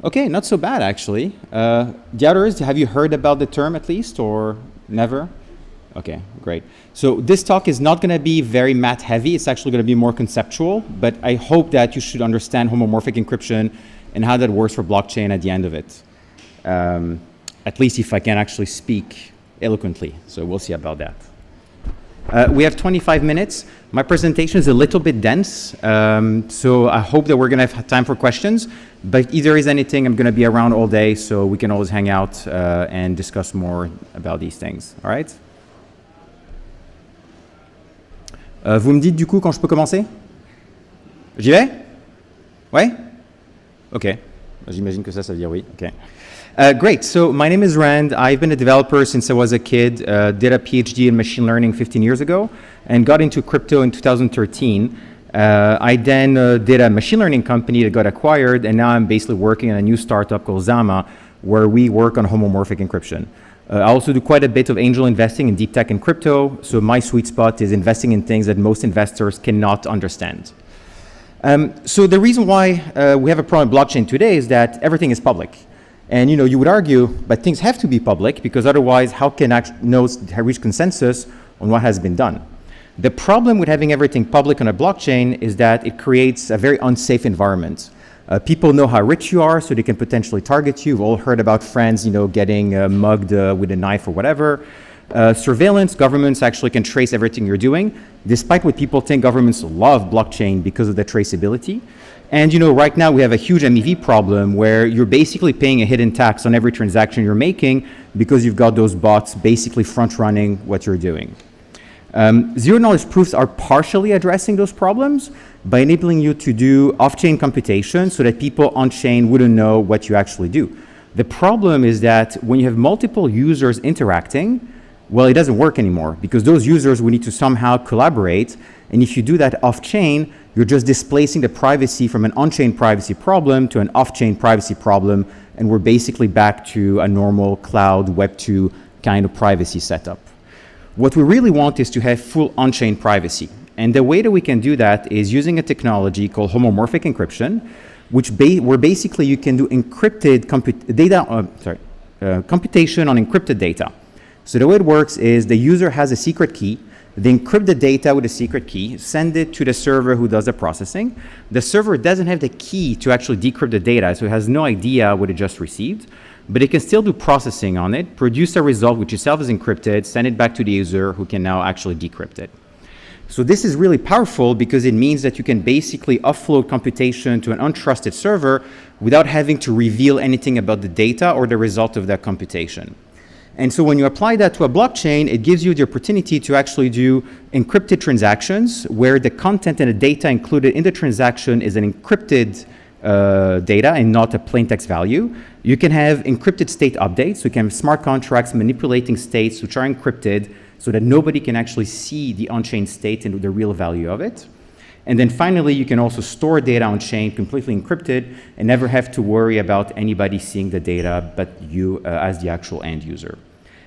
Okay, not so bad actually. The others, have you heard about the term at least, or never? Okay, great. So this talk is not going to be very math heavy. It's actually going to be more conceptual, but I hope that you should understand homomorphic encryption and how that works for blockchain at the end of it. At least if I can actually speak eloquently. So we'll see about that. We have 25 minutes. My presentation is a little bit dense, so I hope that we're going to have time for questions. But if there is anything, I'm going to be around all day, so we can always hang out and discuss more about these things. All right? Vous me dites du coup quand je peux commencer? J'y vais? Ouais? OK. J'imagine que ça veut dire oui. OK. Great. So my name is Rand. I've been a developer since I was a kid, did a PhD in machine learning 15 years ago, and got into crypto in 2013. I then did a machine learning company that got acquired, and now I'm basically working on a new startup called Zama, where we work on homomorphic encryption. I also do quite a bit of angel investing in deep tech and crypto, so my sweet spot is investing in things that most investors cannot understand. So the reason why we have a problem with blockchain today is that everything is public. And you would argue, but things have to be public, because otherwise how can nodes reach consensus on what has been done? The problem with having everything public on a blockchain is that it creates a very unsafe environment. People know how rich you are, so they can potentially target you. We've all heard about friends, getting mugged with a knife or whatever. Surveillance, governments actually can trace everything you're doing, despite what people think governments love blockchain because of the traceability. And right now we have a huge MEV problem where you're basically paying a hidden tax on every transaction you're making because you've got those bots basically front-running what you're doing. Zero-knowledge proofs are partially addressing those problems by enabling you to do off-chain computation so that people on-chain wouldn't know what you actually do. The problem is that when you have multiple users interacting, well, it doesn't work anymore because those users will need to somehow collaborate. And if you do that off-chain, you're just displacing the privacy from an on-chain privacy problem to an off-chain privacy problem. And we're basically back to a normal cloud Web 2 kind of privacy setup. What we really want is to have full on-chain privacy. And the way that we can do that is using a technology called homomorphic encryption, where basically you can do encrypted computation on encrypted data. So the way it works is the user has a secret key. They encrypt the data with a secret key, send it to the server who does the processing. The server doesn't have the key to actually decrypt the data, so it has no idea what it just received. But it can still do processing on it, produce a result which itself is encrypted, send it back to the user who can now actually decrypt it. So this is really powerful because it means that you can basically offload computation to an untrusted server without having to reveal anything about the data or the result of that computation. And so when you apply that to a blockchain, it gives you the opportunity to actually do encrypted transactions where the content and the data included in the transaction is an encrypted data and not a plain text value. You can have encrypted state updates. So you can have smart contracts manipulating states which are encrypted so that nobody can actually see the on-chain state and the real value of it. And then finally, you can also store data on-chain completely encrypted and never have to worry about anybody seeing the data but you as the actual end user.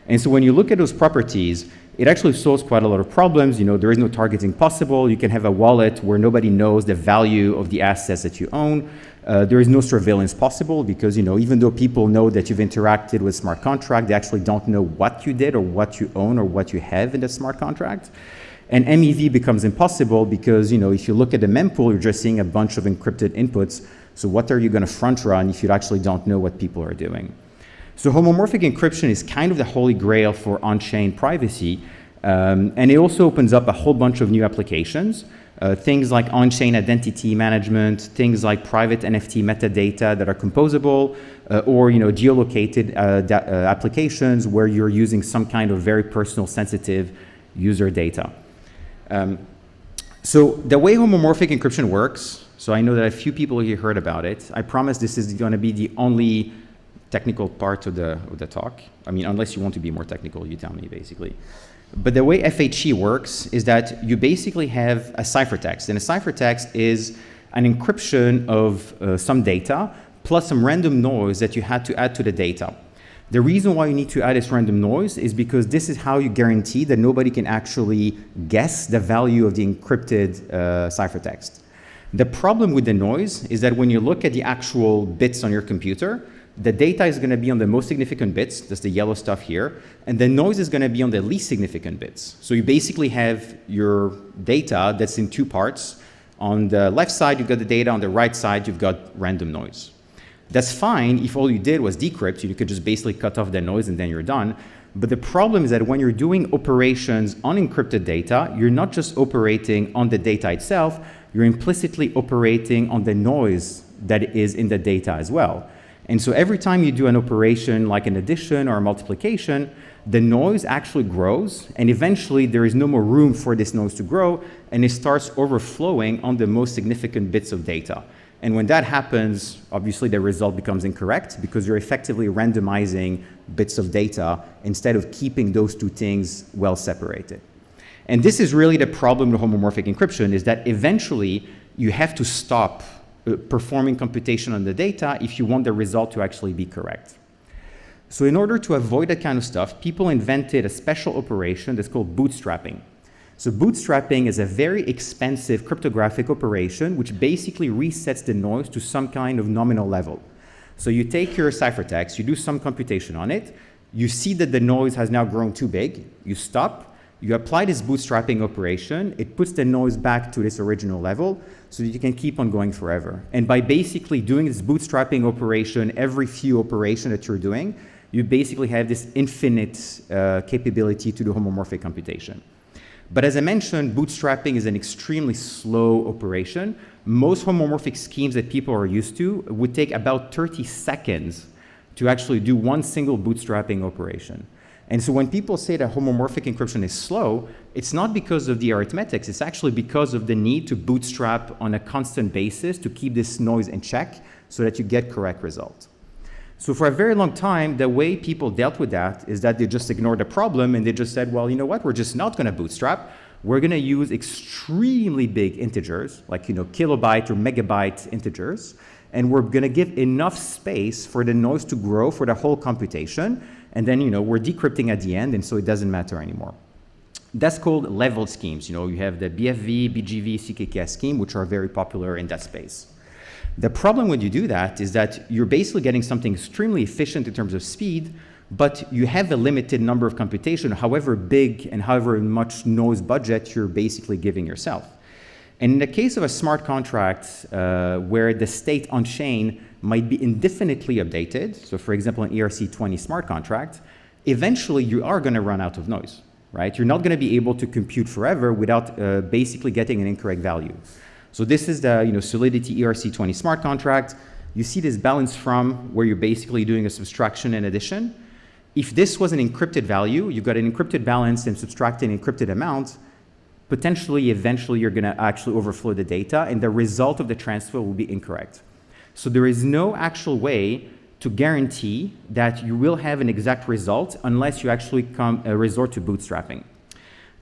And so when you look at those properties, it actually solves quite a lot of problems. There is no targeting possible. You can have a wallet where nobody knows the value of the assets that you own. There is no surveillance possible because, even though people know that you've interacted with smart contract, they actually don't know what you did or what you own or what you have in the smart contract. And MEV becomes impossible because, if you look at the mempool, you're just seeing a bunch of encrypted inputs. So what are you going to front run if you actually don't know what people are doing? So homomorphic encryption is kind of the holy grail for on-chain privacy. And it also opens up a whole bunch of new applications. Things like on-chain identity management, things like private NFT metadata that are composable, or geolocated applications where you're using some kind of very personal sensitive user data. So the way homomorphic encryption works, so I know that a few people here heard about it. I promise this is going to be the only technical part of the talk. I mean, unless you want to be more technical, you tell me basically. But the way TFHE works is that you basically have a ciphertext, and a ciphertext is an encryption of some data plus some random noise that you had to add to the data. The reason why you need to add this random noise is because this is how you guarantee that nobody can actually guess the value of the encrypted ciphertext. The problem with the noise is that when you look at the actual bits on your computer, the data is going to be on the most significant bits, that's the yellow stuff here, and the noise is going to be on the least significant bits. So you basically have your data that's in two parts. On the left side, you've got the data. On the right side, you've got random noise. That's fine if all you did was decrypt. You could just basically cut off the noise and then you're done. But the problem is that when you're doing operations on encrypted data, you're not just operating on the data itself, you're implicitly operating on the noise that is in the data as well. And so every time you do an operation like an addition or a multiplication, the noise actually grows, and eventually there is no more room for this noise to grow, and it starts overflowing on the most significant bits of data. And when that happens, obviously the result becomes incorrect because you're effectively randomizing bits of data instead of keeping those two things well separated. And this is really the problem with homomorphic encryption, is that eventually you have to stop performing computation on the data if you want the result to actually be correct. So in order to avoid that kind of stuff, people invented a special operation that's called bootstrapping. So bootstrapping is a very expensive cryptographic operation which basically resets the noise to some kind of nominal level. So you take your ciphertext, you do some computation on it, you see that the noise has now grown too big, you stop, you apply this bootstrapping operation, it puts the noise back to this original level so that you can keep on going forever. And by basically doing this bootstrapping operation every few operations that you're doing, you basically have this infinite capability to do homomorphic computation. But as I mentioned, bootstrapping is an extremely slow operation. Most homomorphic schemes that people are used to would take about 30 seconds to actually do one single bootstrapping operation. And so when people say that homomorphic encryption is slow, it's not because of the arithmetics, it's actually because of the need to bootstrap on a constant basis to keep this noise in check so that you get correct results. So for a very long time, the way people dealt with that is that they just ignored the problem and they just said, well, you know what, we're just not going to bootstrap. We're going to use extremely big integers, like kilobyte or megabyte integers, and we're going to give enough space for the noise to grow for the whole computation, and then we're decrypting at the end, and so it doesn't matter anymore. That's called level schemes. You have the BFV, BGV, CKKS scheme, which are very popular in that space. The problem when you do that is that you're basically getting something extremely efficient in terms of speed, but you have a limited number of computation, however big and however much noise budget you're basically giving yourself. And in the case of a smart contract where the state on chain might be indefinitely updated, so for example, an ERC20 smart contract, eventually you are going to run out of noise, right? You're not going to be able to compute forever without basically getting an incorrect value. So this is the Solidity ERC20 smart contract. You see this balance from where you're basically doing a subtraction and addition. If this was an encrypted value, you've got an encrypted balance and subtract an encrypted amount, potentially, eventually, you're going to actually overflow the data, and the result of the transfer will be incorrect. So there is no actual way to guarantee that you will have an exact result unless you actually resort to bootstrapping.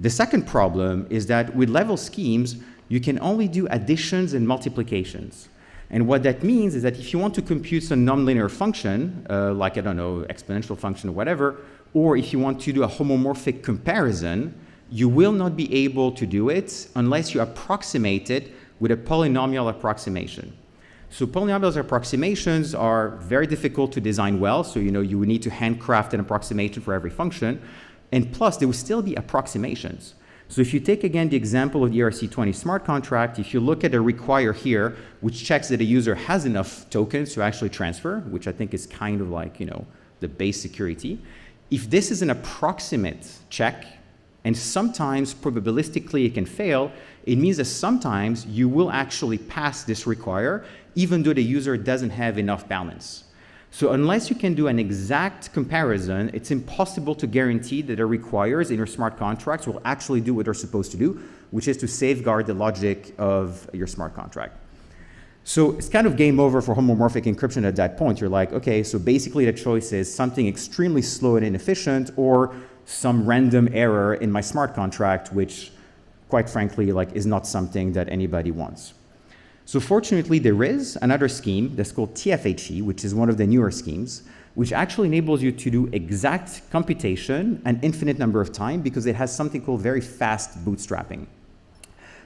The second problem is that with level schemes, you can only do additions and multiplications. And what that means is that if you want to compute some nonlinear function, like, I don't know, exponential function or whatever, or if you want to do a homomorphic comparison, you will not be able to do it unless you approximate it with a polynomial approximation. So polynomial approximations are very difficult to design well, so you would need to handcraft an approximation for every function, and plus there will still be approximations. So if you take again the example of the ERC20 smart contract, if you look at the require here, which checks that a user has enough tokens to actually transfer, which I think is kind of like the base security, if this is an approximate check, and sometimes probabilistically it can fail, it means that sometimes you will actually pass this require even though the user doesn't have enough balance. So unless you can do an exact comparison, it's impossible to guarantee that the requires in your smart contracts will actually do what they're supposed to do, which is to safeguard the logic of your smart contract. So it's kind of game over for homomorphic encryption at that point. You're like, okay, so basically the choice is something extremely slow and inefficient or some random error in my smart contract, which quite frankly is not something that anybody wants. So fortunately, there is another scheme that's called TFHE, which is one of the newer schemes, which actually enables you to do exact computation an infinite number of times because it has something called very fast bootstrapping.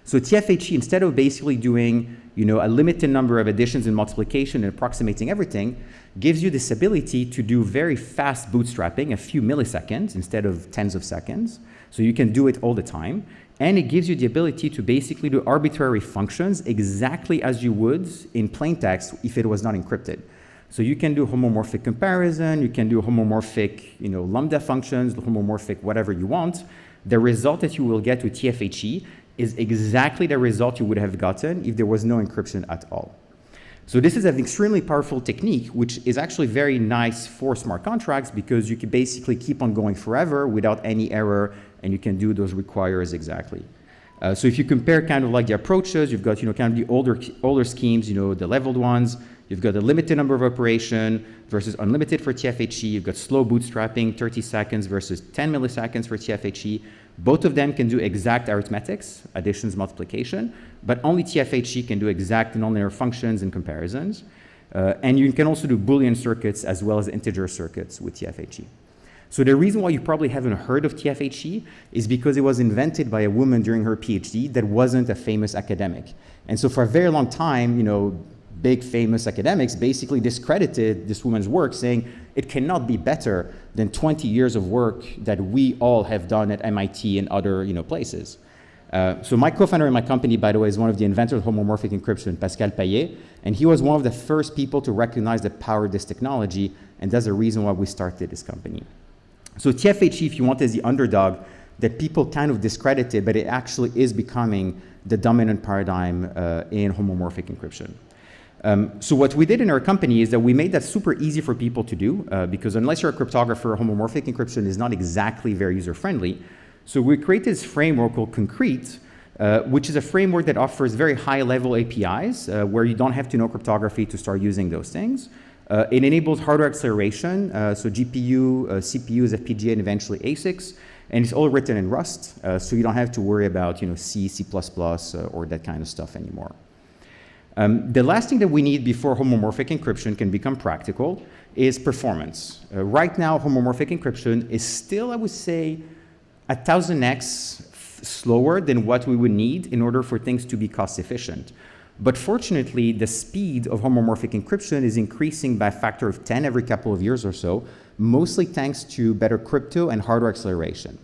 So TFHE, instead of basically doing a limited number of additions and multiplication and approximating everything, gives you this ability to do very fast bootstrapping, a few milliseconds instead of tens of seconds. So you can do it all the time. And it gives you the ability to basically do arbitrary functions exactly as you would in plain text if it was not encrypted. So you can do homomorphic comparison, you can do homomorphic lambda functions, homomorphic whatever you want. The result that you will get with TFHE is exactly the result you would have gotten if there was no encryption at all. So this is an extremely powerful technique, which is actually very nice for smart contracts because you can basically keep on going forever without any error, and you can do those requires exactly. So if you compare kind of like the approaches, you've got kind of the older schemes, the leveled ones. You've got a limited number of operation versus unlimited for TFHE. You've got slow bootstrapping, 30 seconds versus 10 milliseconds for TFHE. Both of them can do exact arithmetics, additions, multiplication, but only TFHE can do exact nonlinear functions and comparisons. And you can also do Boolean circuits as well as integer circuits with TFHE. So the reason why you probably haven't heard of TFHE is because it was invented by a woman during her PhD that wasn't a famous academic. And so for a very long time, big famous academics basically discredited this woman's work, saying it cannot be better than 20 years of work that we all have done at MIT and other places. So my co-founder in my company, by the way, is one of the inventors of homomorphic encryption, Pascal Payet, and he was one of the first people to recognize the power of this technology, and that's the reason why we started this company. So TFHE, if you want, is the underdog that people kind of discredited, but it actually is becoming the dominant paradigm in homomorphic encryption. So what we did in our company is that we made that super easy for people to do because unless you're a cryptographer, homomorphic encryption is not exactly very user-friendly. So we created this framework called Concrete, which is a framework that offers very high-level APIs where you don't have to know cryptography to start using those things. It enables hardware acceleration, so GPU, CPUs, FPGA, and eventually ASICs. And it's all written in Rust, so you don't have to worry about C, C++, or that kind of stuff anymore. The last thing that we need before homomorphic encryption can become practical is performance. Right now, homomorphic encryption is still, I would say, 1,000x slower than what we would need in order for things to be cost efficient. But fortunately, the speed of homomorphic encryption is increasing by a factor of 10 every couple of years or so, mostly thanks to better crypto and hardware acceleration.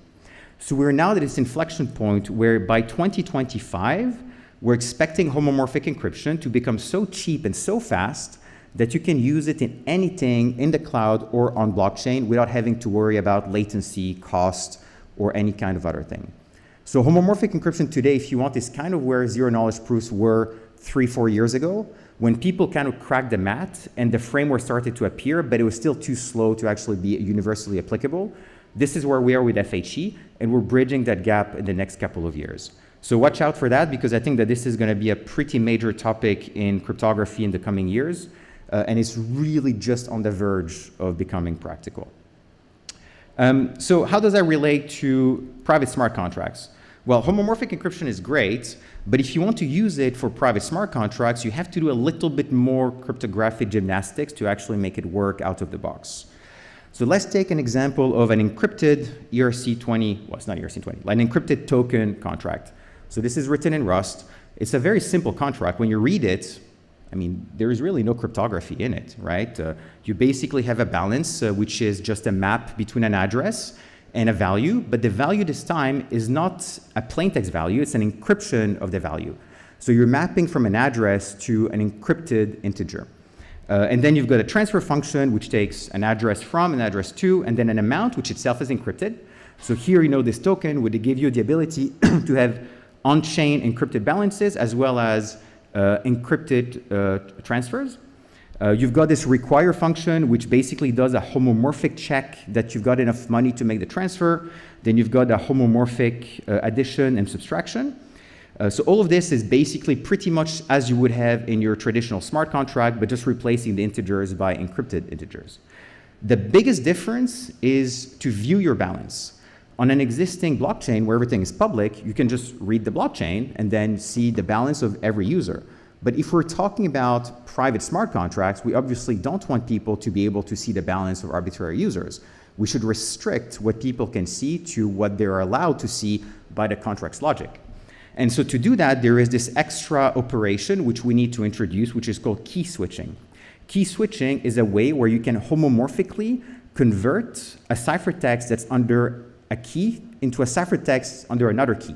So we're now at this inflection point where by 2025, we're expecting homomorphic encryption to become so cheap and so fast that you can use it in anything in the cloud or on blockchain without having to worry about latency, cost, or any kind of other thing. So homomorphic encryption today, if you want, is kind of where zero-knowledge proofs were 3-4 years ago, when people kind of cracked the math and the framework started to appear, but it was still too slow to actually be universally applicable. This is where we are with FHE, and we're bridging that gap in the next couple of years. So watch out for that, because I think that this is going to be a pretty major topic in cryptography in the coming years, and it's really just on the verge of becoming practical. So how does that relate to private smart contracts? Well, homomorphic encryption is great, but if you want to use it for private smart contracts, you have to do a little bit more cryptographic gymnastics to actually make it work out of the box. So let's take an example of an encrypted ERC20, well, it's not ERC20, like an encrypted token contract. So this is written in Rust. It's a very simple contract. When you read it, I mean, there is really no cryptography in it, right? You basically have a balance, which is just a map between an address and a value, but the value this time is not a plaintext value, it's an encryption of the value. So you're mapping from an address to an encrypted integer. And then you've got a transfer function, which takes an address from, an address to, and then an amount, which itself is encrypted. So here, this token would give you the ability to have on-chain encrypted balances as well as encrypted transfers. You've got this require function, which basically does a homomorphic check that you've got enough money to make the transfer. Then you've got a homomorphic addition and subtraction. So all of this is basically pretty much as you would have in your traditional smart contract, but just replacing the integers by encrypted integers. The biggest difference is to view your balance. On an existing blockchain where everything is public, you can just read the blockchain and then see the balance of every user. But if we're talking about private smart contracts, we obviously don't want people to be able to see the balance of arbitrary users. We should restrict what people can see to what they're allowed to see by the contract's logic. And so to do that, there is this extra operation which we need to introduce, which is called key switching. Key switching is a way where you can homomorphically convert a ciphertext that's under a key into a ciphertext under another key.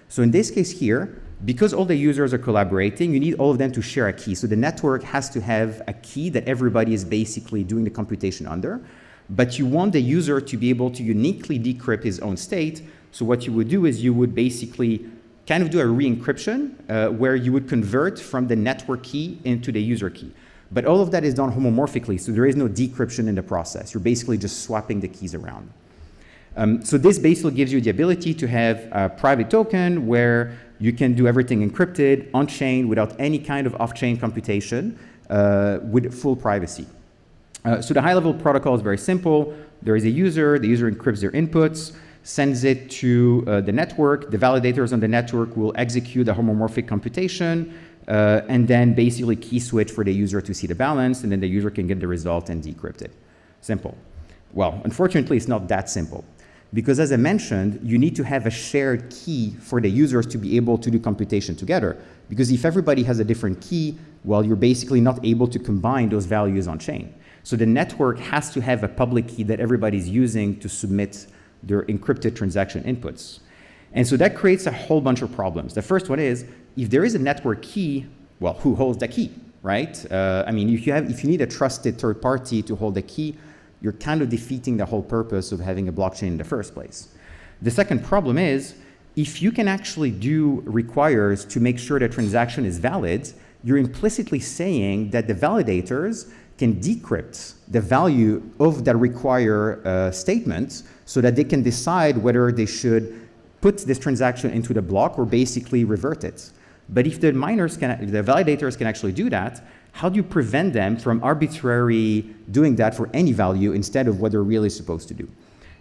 So in this case here, because all the users are collaborating, you need all of them to share a key. So the network has to have a key that everybody is basically doing the computation under, but you want the user to be able to uniquely decrypt his own state. So what you would do is you would basically kind of do a re-encryption where you would convert from the network key into the user key. But all of that is done homomorphically, so there is no decryption in the process. You're basically just swapping the keys around. So this basically gives you the ability to have a private token where you can do everything encrypted, on-chain, without any kind of off-chain computation, with full privacy. So the high-level protocol is very simple. There is a user, the user encrypts their inputs, sends it to the network. The validators on the network will execute a homomorphic computation, and then basically key switch for the user to see the balance, and then the user can get the result and decrypt it. Simple. Well, unfortunately, it's not that simple. Because as I mentioned, you need to have a shared key for the users to be able to do computation together. Because if everybody has a different key, well, you're basically not able to combine those values on chain. So the network has to have a public key that everybody's using to submit their encrypted transaction inputs. And so that creates a whole bunch of problems. The first one is, if there is a network key, well, who holds the key, right? I mean, if you need a trusted third party to hold the key, you're kind of defeating the whole purpose of having a blockchain in the first place. The second problem is, if you can actually do requires to make sure the transaction is valid, you're implicitly saying that the validators can decrypt the value of the require statement so that they can decide whether they should put this transaction into the block or basically revert it. But if the validators can actually do that, how do you prevent them from arbitrarily doing that for any value instead of what they're really supposed to do?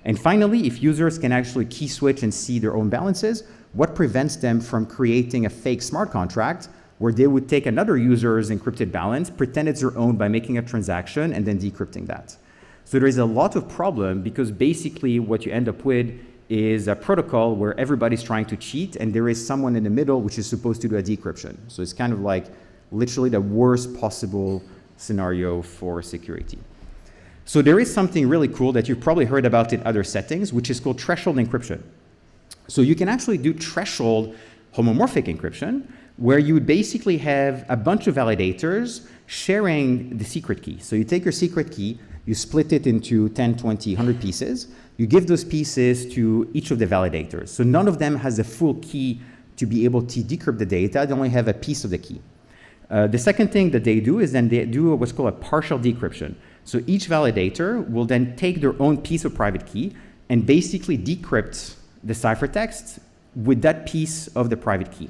And finally, if users can actually key switch and see their own balances, what prevents them from creating a fake smart contract where they would take another user's encrypted balance, pretend it's their own by making a transaction and then decrypting that? So there is a lot of problem because basically what you end up with is a protocol where everybody's trying to cheat and there is someone in the middle which is supposed to do a decryption. So it's kind of like literally the worst possible scenario for security. So there is something really cool that you've probably heard about in other settings, which is called threshold encryption. So you can actually do threshold homomorphic encryption, where you would basically have a bunch of validators sharing the secret key. So you take your secret key, you split it into 10, 20, 100 pieces, you give those pieces to each of the validators. So none of them has a full key to be able to decrypt the data, they only have a piece of the key. The second thing that they do is then they do what's called a partial decryption. So each validator will then take their own piece of private key and basically decrypt the ciphertext with that piece of the private key.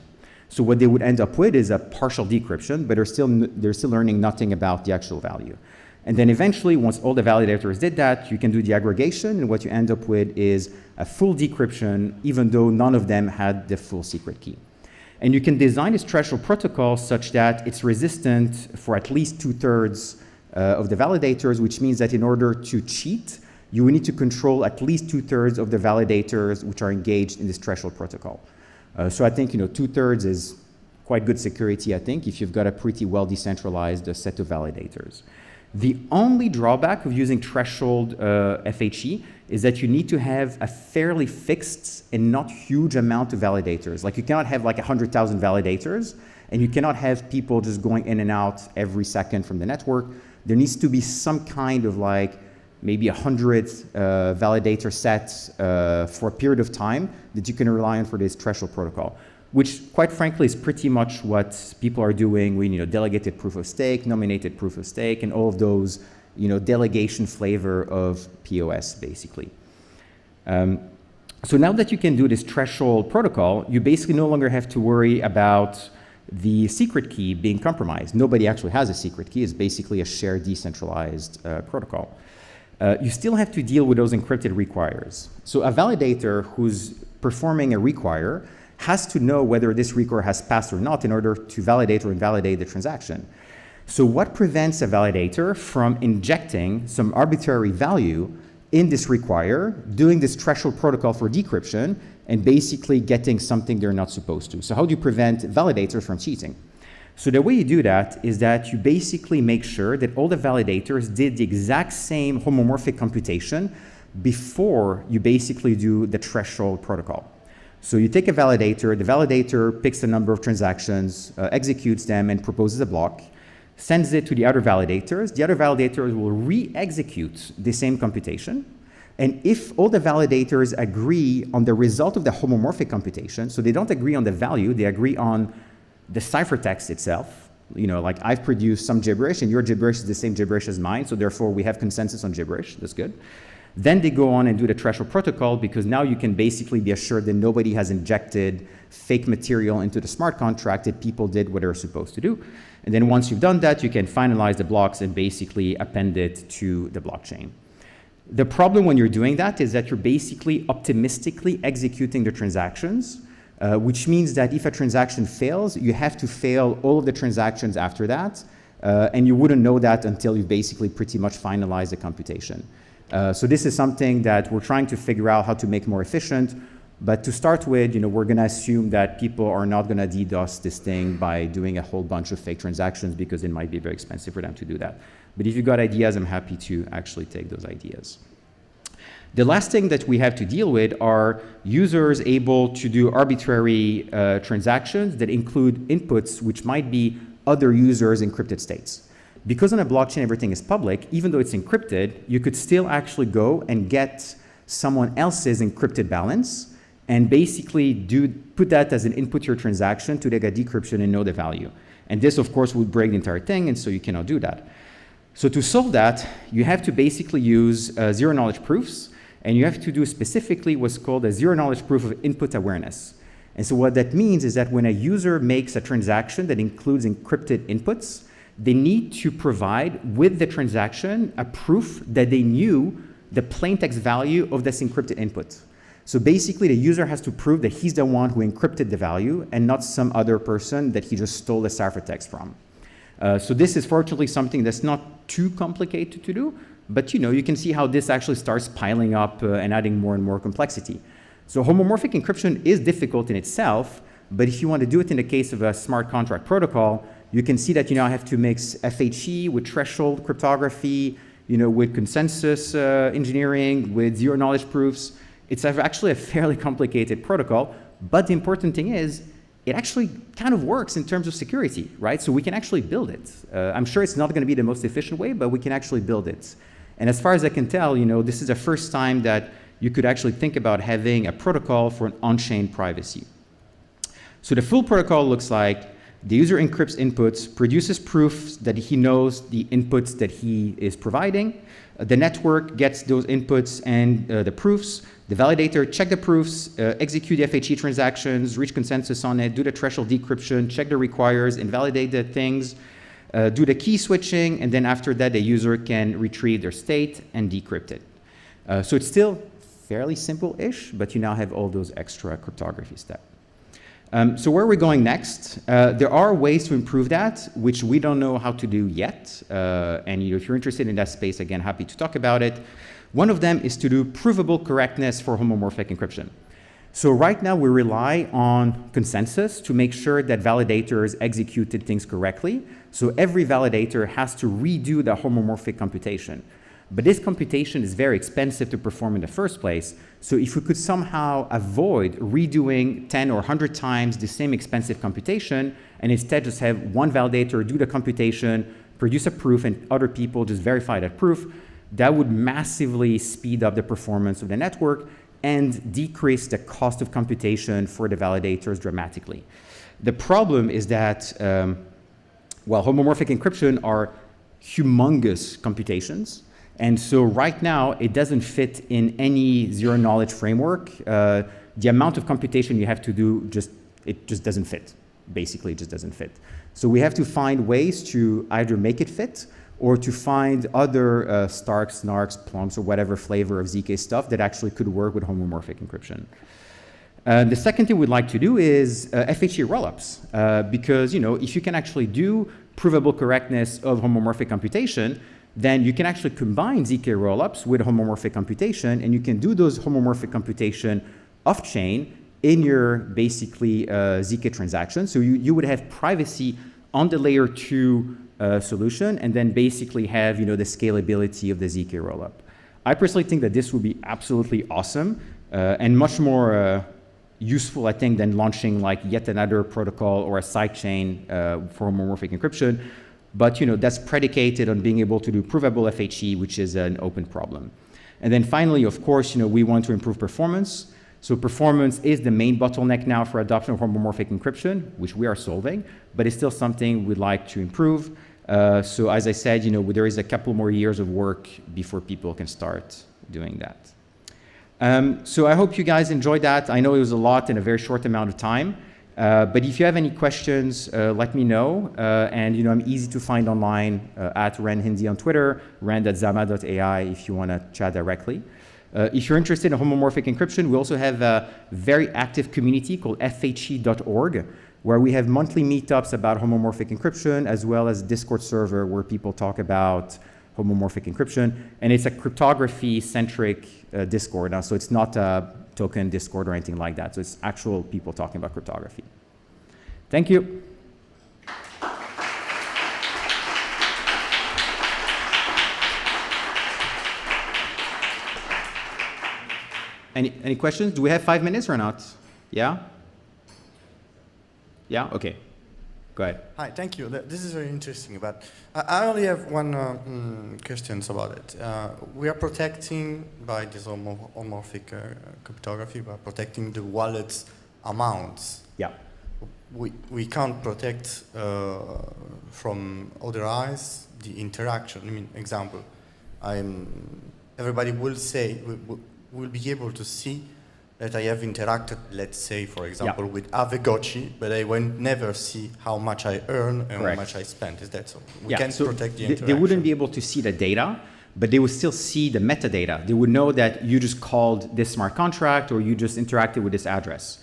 So what they would end up with is a partial decryption, but they're still learning nothing about the actual value. And then eventually, once all the validators did that, you can do the aggregation, and what you end up with is a full decryption, even though none of them had the full secret key. And you can design this threshold protocol such that it's resistant for at least 2/3 of the validators, which means that in order to cheat, you will need to control at least 2/3 of the validators which are engaged in this threshold protocol. So I think 2/3 is quite good security, I think, if you've got a pretty well decentralized set of validators. The only drawback of using threshold FHE is that you need to have a fairly fixed and not huge amount of validators. Like you cannot have like 100,000 validators, and you cannot have people just going in and out every second from the network. There needs to be some kind of like maybe 100 validator sets for a period of time that you can rely on for this threshold protocol, which quite frankly is pretty much what people are doing with delegated proof of stake, nominated proof of stake, and all of those delegation flavor of POS basically. So now that you can do this threshold protocol, you basically no longer have to worry about the secret key being compromised. Nobody actually has a secret key. It's basically a shared decentralized protocol. You still have to deal with those encrypted requires. So a validator who's performing a require has to know whether this require has passed or not in order to validate or invalidate the transaction. So what prevents a validator from injecting some arbitrary value in this require, doing this threshold protocol for decryption, and basically getting something they're not supposed to. So how do you prevent validators from cheating? So the way you do that is that you basically make sure that all the validators did the exact same homomorphic computation before you basically do the threshold protocol. So you take a validator, the validator picks the number of transactions, executes them, and proposes a block, sends it to the other validators. The other validators will re-execute the same computation. And if all the validators agree on the result of the homomorphic computation, so they don't agree on the value, they agree on the ciphertext itself, you know, like I've produced some gibberish and your gibberish is the same gibberish as mine, so therefore we have consensus on gibberish, that's good. Then they go on and do the threshold protocol because now you can basically be assured that nobody has injected fake material into the smart contract, that people did what they're supposed to do. And then once you've done that, you can finalize the blocks and basically append it to the blockchain. The problem when you're doing that is that you're basically optimistically executing the transactions, which means that if a transaction fails, you have to fail all of the transactions after that, and you wouldn't know that until you basically pretty much finalize the computation. So this is something that we're trying to figure out how to make more efficient, but to start with, you know, we're gonna assume that people are not gonna DDoS this thing by doing a whole bunch of fake transactions because it might be very expensive for them to do that. But if you've got ideas, I'm happy to actually take those ideas. The last thing that we have to deal with are users able to do arbitrary transactions that include inputs which might be other users' encrypted states. Because on a blockchain everything is public, even though it's encrypted, you could still actually go and get someone else's encrypted balance and basically put that as an input to your transaction to get decryption and know the value. And this of course would break the entire thing, and so you cannot do that. So to solve that, you have to basically use zero knowledge proofs, and you have to do specifically what's called a zero knowledge proof of input awareness. And so what that means is that when a user makes a transaction that includes encrypted inputs, they need to provide with the transaction a proof that they knew the plaintext value of this encrypted input. So basically the user has to prove that he's the one who encrypted the value and not some other person that he just stole the ciphertext from. So this is fortunately something that's not too complicated to do, but you know, you can see how this actually starts piling up and adding more and more complexity. So homomorphic encryption is difficult in itself, but if you want to do it in the case of a smart contract protocol, you can see that you now have to mix TFHE with threshold cryptography, you know, with consensus engineering, with zero knowledge proofs. It's actually a fairly complicated protocol, but the important thing is it actually kind of works in terms of security, right? So we can actually build it. I'm sure it's not going to be the most efficient way, but we can actually build it. And as far as I can tell, you know, this is the first time that you could actually think about having a protocol for an on-chain privacy. So the full protocol looks like the user encrypts inputs, produces proofs that he knows the inputs that he is providing. The network gets those inputs and the proofs. The validator check the proofs, execute the TFHE transactions, reach consensus on it, do the threshold decryption, check the requires, invalidate the things, do the key switching, and then after that, the user can retrieve their state and decrypt it. So it's still fairly simple-ish, but you now have all those extra cryptography steps. So where are we going next? There are ways to improve that, which we don't know how to do yet. And if you're interested in that space, again, happy to talk about it. One of them is to do provable correctness for homomorphic encryption. So right now we rely on consensus to make sure that validators executed things correctly. So every validator has to redo the homomorphic computation. But this computation is very expensive to perform in the first place. So if we could somehow avoid redoing 10 or 100 times the same expensive computation, and instead just have one validator do the computation, produce a proof, and other people just verify that proof, that would massively speed up the performance of the network and decrease the cost of computation for the validators dramatically. The problem is that, well, homomorphic encryption are humongous computations. And so right now, it doesn't fit in any zero knowledge framework. The amount of computation you have to do, it just doesn't fit. Basically, it just doesn't fit. So we have to find ways to either make it fit or to find other Starks, Narks, Plumps, or whatever flavor of ZK stuff that actually could work with homomorphic encryption. The second thing we'd like to do is TFHE rollups, because if you can actually do provable correctness of homomorphic computation, then you can actually combine ZK rollups with homomorphic computation, and you can do those homomorphic computation off-chain in your basically ZK transaction. So you would have privacy on the layer 2 solution, and then basically have the scalability of the ZK rollup. I personally think that this would be absolutely awesome and much more useful, I think, than launching like yet another protocol or a sidechain for homomorphic encryption. But that's predicated on being able to do provable FHE, which is an open problem. And then finally, of course, we want to improve performance. So performance is the main bottleneck now for adoption of homomorphic encryption, which we are solving, but it's still something we'd like to improve. So as I said, there is a couple more years of work before people can start doing that. So I hope you guys enjoyed that. I know it was a lot in a very short amount of time. But if you have any questions, let me know. And I'm easy to find online at Rand Hindi on Twitter, rand@zama.ai if you want to chat directly. If you're interested in homomorphic encryption, we also have a very active community called FHE.org, where we have monthly meetups about homomorphic encryption, as well as Discord server where people talk about homomorphic encryption. And it's a cryptography-centric Discord now, so it's not a token Discord or anything like that. So it's actual people talking about cryptography. Thank you. Any questions? Do we have 5 minutes or not? Yeah? Yeah? Okay. Go ahead. Hi, thank you. This is very interesting, but I only have one question about it. We are protecting, by this homomorphic cryptography, we are protecting the wallet's amounts. Yeah. We can't protect from other eyes the interaction. I mean, example, everybody will say, will be able to see that I have interacted, let's say, for example, with Avegochi, but I will never see how much I earn and how much I spend. Is that so? We can't protect the interaction. They wouldn't be able to see the data, but they would still see the metadata. They would know that you just called this smart contract or you just interacted with this address.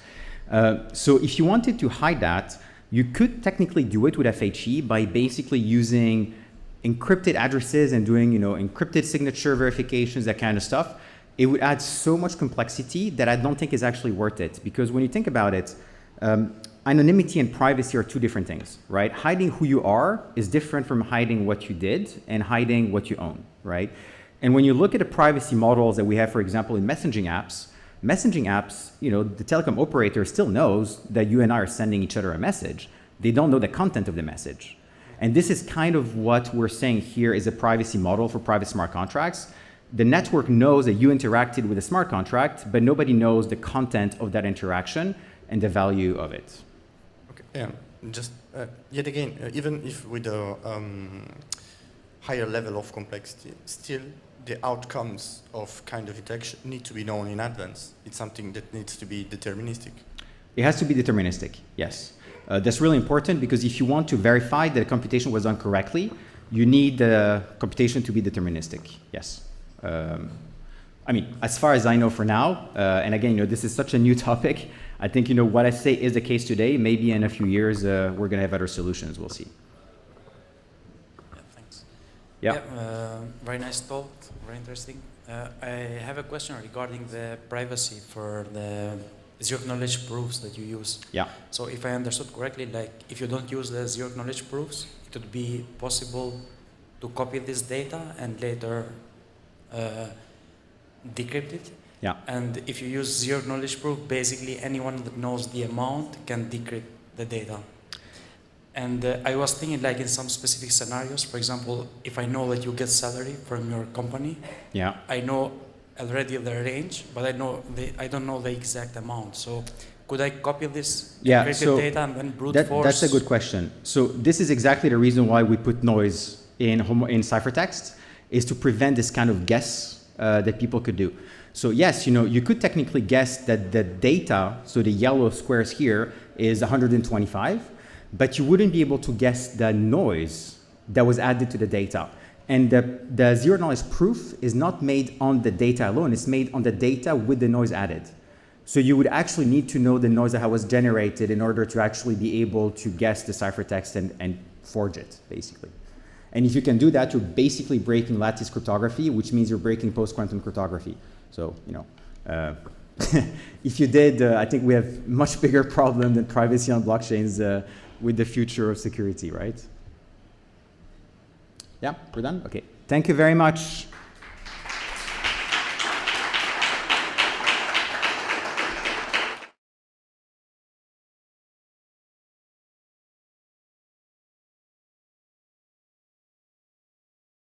So if you wanted to hide that, you could technically do it with FHE by basically using encrypted addresses and doing encrypted signature verifications, that kind of stuff. It would add so much complexity that I don't think is actually worth it. Because when you think about it, anonymity and privacy are two different things, right? Hiding who you are is different from hiding what you did and hiding what you own, right? And when you look at the privacy models that we have, for example, in messaging apps, the telecom operator still knows that you and I are sending each other a message. They don't know the content of the message. And this is kind of what we're saying here is a privacy model for private smart contracts. The network knows that you interacted with a smart contract, but nobody knows the content of that interaction and the value of it. Okay, yeah, just yet again, even if with a higher level of complexity, still the outcomes of kind of interaction need to be known in advance. It's something that needs to be deterministic. It has to be deterministic, yes. That's really important because if you want to verify that a computation was done correctly, you need the computation to be deterministic, yes. I mean, as far as I know for now, and again, this is such a new topic. I think, what I say is the case today. Maybe in a few years, we're going to have other solutions. We'll see. Yeah, thanks. Yeah. Very nice talk. Very interesting. I have a question regarding the privacy for the zero knowledge proofs that you use. Yeah. So if I understood correctly, like if you don't use the zero knowledge proofs, it would be possible to copy this data and later decrypt it. Yeah. And if you use zero knowledge proof, basically anyone that knows the amount can decrypt the data. And I was thinking like in some specific scenarios, for example, if I know that you get salary from your company, yeah, I know already the range, but I don't know the exact amount. So could I copy this encrypted data and then brute force? That's a good question. So this is exactly the reason why we put noise in ciphertext, is to prevent this kind of guess that people could do. So yes, you could technically guess that the data, so the yellow squares here, is 125, but you wouldn't be able to guess the noise that was added to the data. And the zero knowledge proof is not made on the data alone, it's made on the data with the noise added. So you would actually need to know the noise that was generated in order to actually be able to guess the ciphertext and forge it, basically. And if you can do that, you're basically breaking lattice cryptography, which means you're breaking post-quantum cryptography. So, you know, if you did, I think we have much bigger problem than privacy on blockchains with the future of security, right? Yeah, we're done? Okay. Thank you very much.